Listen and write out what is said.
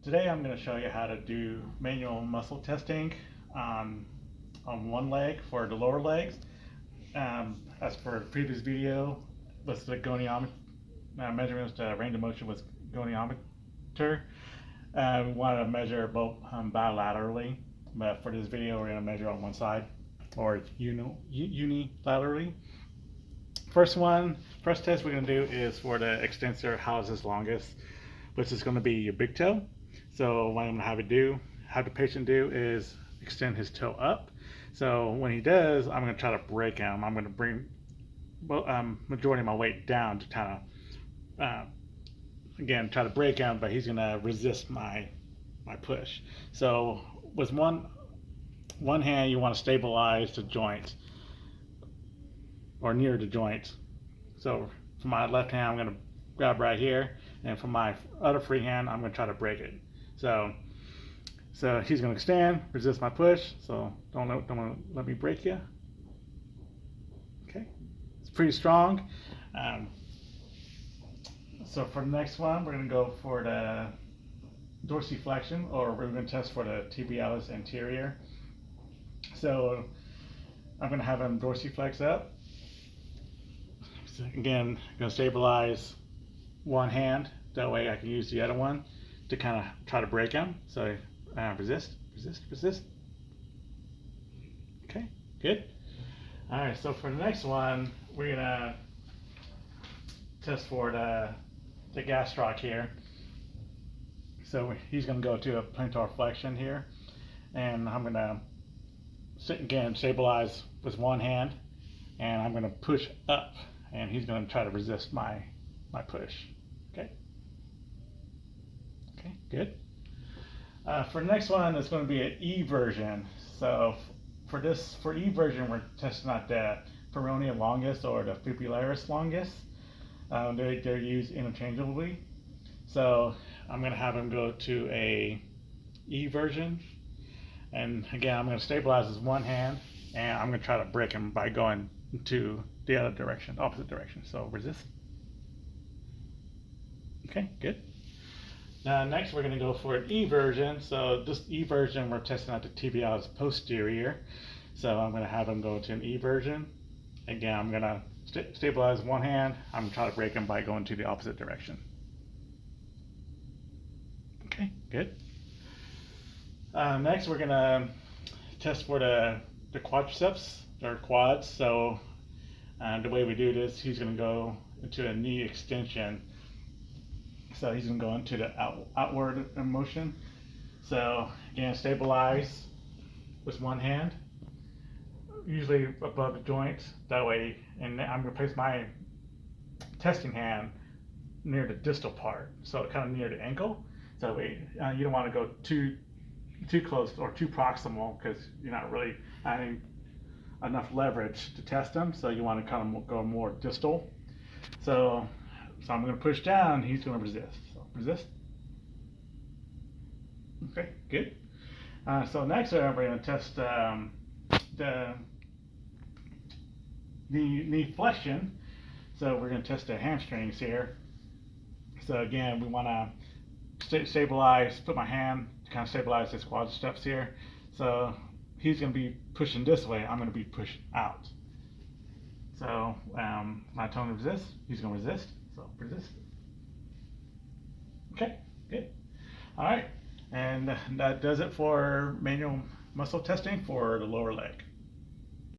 Today I'm going to show you how to do manual muscle testing on, one leg for the lower legs. As for the previous video, was the goniometer measurements, the range of motion was goniometer. We wanted to measure both bilaterally, but for this video we're going to measure on one side, or unilaterally. First test we're going to do is for the extensor hallucis longus, which is going to be your big toe. So what I'm going to have the patient do is extend his toe up. So when he does, I'm going to try to break him. I'm going to bring majority of my weight down to kind of, again, try to break him, but he's going to resist my push. So with one hand, you want to stabilize the joint or near the joint. So for my left hand, I'm going to grab right here, and for my other free hand, I'm going to try to break it. So he's going to extend, resist my push. So don't let me break you. Okay, it's pretty strong. So for the next one, we're going to go for the dorsiflexion, or we're going to test for the tibialis anterior. So I'm going to have him dorsiflex up. So again, I'm going to stabilize one hand. That way I can use the other one to kind of try to break him. So resist. Okay, good. All right, so for the next one, we're gonna test for the gastroc here. So he's gonna go to a plantar flexion here, and I'm gonna again stabilize with one hand, and I'm gonna push up, and he's gonna try to resist my push. Okay, good. For the next one, it's going to be an eversion. So for eversion, we're testing out the peroneal longus or the fibularis longus. They're used interchangeably. So I'm going to have him go to a eversion, and again, I'm going to stabilize his one hand, and I'm going to try to break him by going to the other direction, opposite direction. So resist. Okay, good. Now next we're going to go for an eversion. So this eversion, we're testing out the tibialis posterior. So I'm going to have him go to an eversion. Again, I'm going to stabilize one hand. I'm going to try to break him by going to the opposite direction. Okay, good. Next we're going to test for the quadriceps or quads. So the way we do this, he's going to go into a knee extension. So he's going to go into the outward motion. So again, stabilize with one hand, usually above the joint. That way, and I'm going to place my testing hand near the distal part, so kind of near the ankle. So that way, you don't want to go too close or too proximal, because you're not really having enough leverage to test them. So you want to kind of go more distal. So I'm going to push down, he's going to resist. So resist. Okay, good. So next we're going to test the knee flexion. So we're going to test the hamstrings here. So again, we want to stabilize, put my hand to kind of stabilize his quadriceps here. So he's going to be pushing this way, I'm going to be pushing out. So my tone to resist, he's going to resist. So resist. Okay, good. All right, and that does it for manual muscle testing for the lower leg.